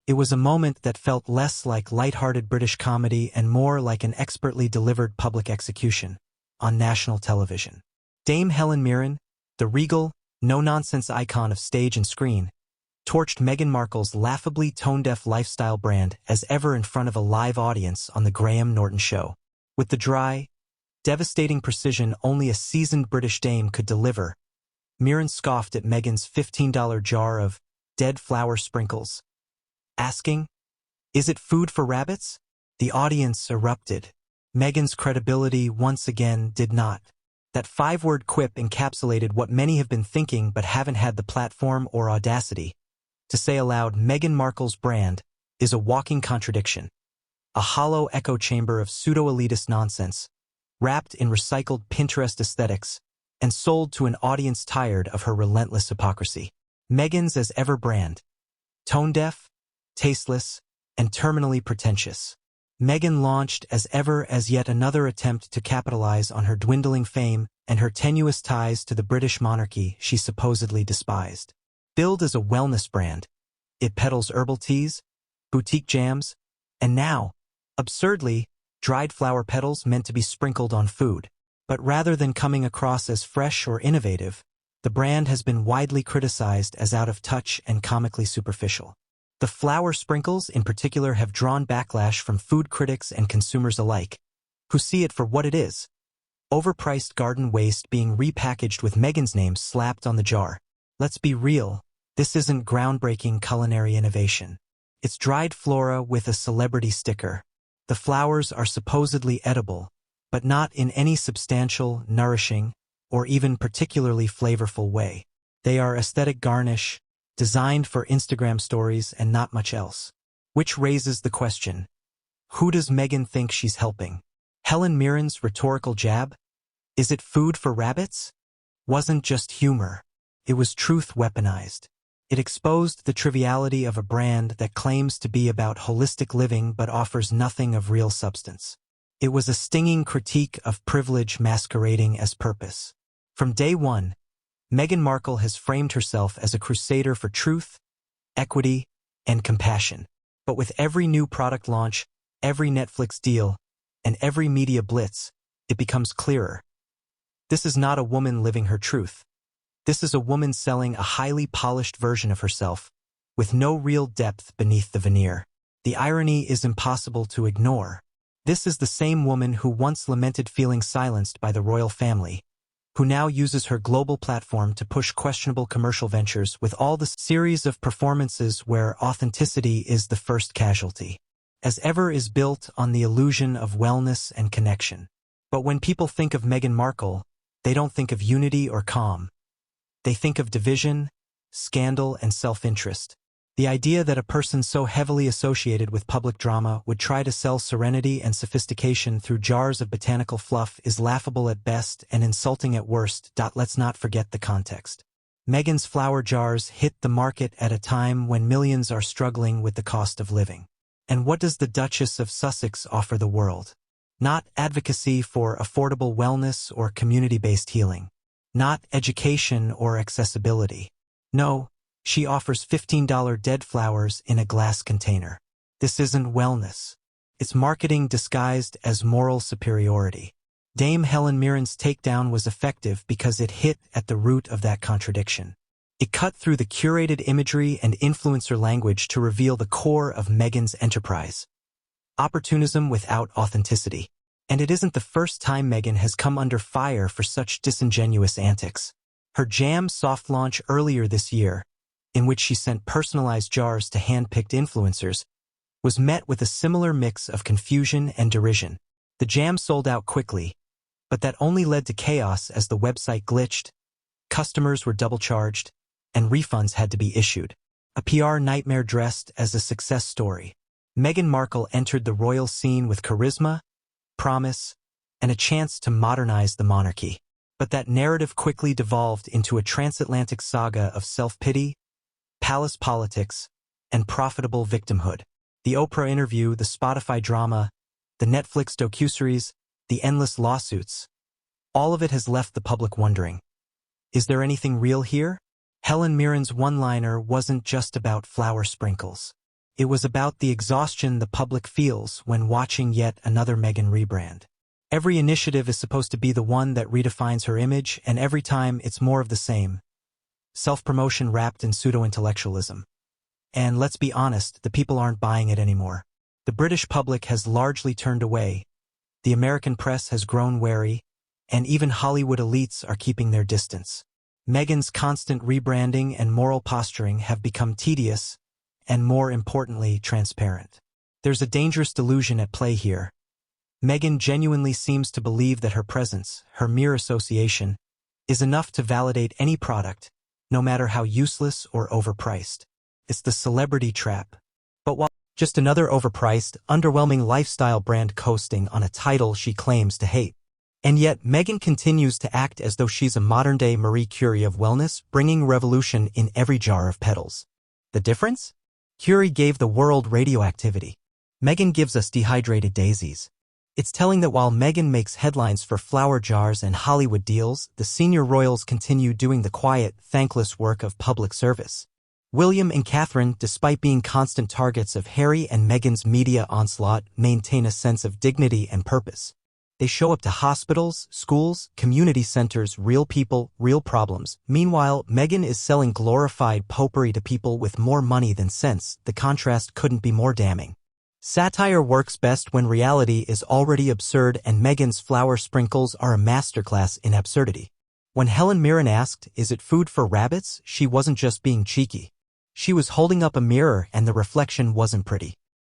It was a moment that felt less like light-hearted British comedy and more like an expertly delivered public execution on national television. Dame Helen Mirren, the regal, no-nonsense icon of stage and screen, torched Meghan Markle's laughably tone-deaf lifestyle brand as ever in front of a live audience on the Norton show. With the dry, devastating precision only a seasoned British dame could deliver, Mirren scoffed at Meghan's $15 jar of dead flower sprinkles, asking, "Is it food for rabbits?" The audience erupted. Meghan's credibility once again did not. That five-word quip encapsulated what many have been thinking but haven't had the platform or audacity to say aloud. Meghan Markle's brand is a walking contradiction, a hollow echo chamber of pseudo-elitist nonsense, wrapped in recycled Pinterest aesthetics and sold to an audience tired of her relentless hypocrisy. Meghan's as ever brand, tone-deaf, tasteless, and terminally pretentious. Meghan launched as ever as yet another attempt to capitalize on her dwindling fame and her tenuous ties to the British monarchy she supposedly despised. Billed as a wellness brand, it peddles herbal teas, boutique jams, and now, absurdly, dried flower petals meant to be sprinkled on food. But rather than coming across as fresh or innovative, the brand has been widely criticized as out of touch and comically superficial. The flower sprinkles in particular have drawn backlash from food critics and consumers alike, who see it for what it is: overpriced garden waste being repackaged with Meghan's name slapped on the jar. Let's be real, this isn't groundbreaking culinary innovation. It's dried flora with a celebrity sticker. The flowers are supposedly edible, but not in any substantial, nourishing, or even particularly flavorful way. They are aesthetic garnish, designed for Instagram stories and not much else. Which raises the question, who does Meghan think she's helping? Helen Mirren's rhetorical jab, "Is it food for rabbits?" wasn't just humor. It was truth weaponized. It exposed the triviality of a brand that claims to be about holistic living but offers nothing of real substance. It was a stinging critique of privilege masquerading as purpose. From day one, Meghan Markle has framed herself as a crusader for truth, equity, and compassion. But with every new product launch, every Netflix deal, and every media blitz, it becomes clearer. This is not a woman living her truth. This is a woman selling a highly polished version of herself, with no real depth beneath the veneer. The irony is impossible to ignore. This is the same woman who once lamented feeling silenced by the royal family, who now uses her global platform to push questionable commercial ventures with all the series of performances where authenticity is the first casualty. As ever is built on the illusion of wellness and connection. But when people think of Meghan Markle, they don't think of unity or calm. They think of division, scandal, and self-interest. The idea that a person so heavily associated with public drama would try to sell serenity and sophistication through jars of botanical fluff is laughable at best and insulting at worst. Let's not forget the context. Meghan's flower jars hit the market at a time when millions are struggling with the cost of living. And what does the Duchess of Sussex offer the world? Not advocacy for affordable wellness or community-based healing. Not education or accessibility. No. She offers $15 dead flowers in a glass container. This isn't wellness. It's marketing disguised as moral superiority. Dame Helen Mirren's takedown was effective because it hit at the root of that contradiction. It cut through the curated imagery and influencer language to reveal the core of Meghan's enterprise: opportunism without authenticity. And it isn't the first time Meghan has come under fire for such disingenuous antics. Her jam soft launch earlier this year, in which she sent personalized jars to hand-picked influencers, was met with a similar mix of confusion and derision. The jam sold out quickly, but that only led to chaos as the website glitched, customers were double-charged, and refunds had to be issued. A PR nightmare dressed as a success story. Meghan Markle entered the royal scene with charisma, promise, and a chance to modernize the monarchy. But that narrative quickly devolved into a transatlantic saga of self-pity, palace politics, and profitable victimhood. The Oprah interview, the Spotify drama, the Netflix docuseries, the endless lawsuits. All of it has left the public wondering, is there anything real here? Helen Mirren's one-liner wasn't just about flower sprinkles. It was about the exhaustion the public feels when watching yet another Meghan rebrand. Every initiative is supposed to be the one that redefines her image, and every time it's more of the same. Self-promotion wrapped in pseudo-intellectualism. And let's be honest, the people aren't buying it anymore. The British public has largely turned away, the American press has grown wary, and even Hollywood elites are keeping their distance. Meghan's constant rebranding and moral posturing have become tedious, and more importantly, transparent. There's a dangerous delusion at play here. Meghan genuinely seems to believe that her presence, her mere association, is enough to validate any product, no matter how useless or overpriced. It's the celebrity trap. But while just another overpriced, underwhelming lifestyle brand coasting on a title she claims to hate. And yet, Meghan continues to act as though she's a modern-day Marie Curie of wellness, bringing revolution in every jar of petals. The difference? Curie gave the world radioactivity. Meghan gives us dehydrated daisies. It's telling that while Meghan makes headlines for flower jars and Hollywood deals, the senior royals continue doing the quiet, thankless work of public service. William and Catherine, despite being constant targets of Harry and Meghan's media onslaught, maintain a sense of dignity and purpose. They show up to hospitals, schools, community centers, real people, real problems. Meanwhile, Meghan is selling glorified potpourri to people with more money than sense. The contrast couldn't be more damning. Satire works best when reality is already absurd, and Meghan's flower sprinkles are a masterclass in absurdity. When Helen Mirren asked, "Is it food for rabbits?" she wasn't just being cheeky. She was holding up a mirror, and the reflection wasn't pretty.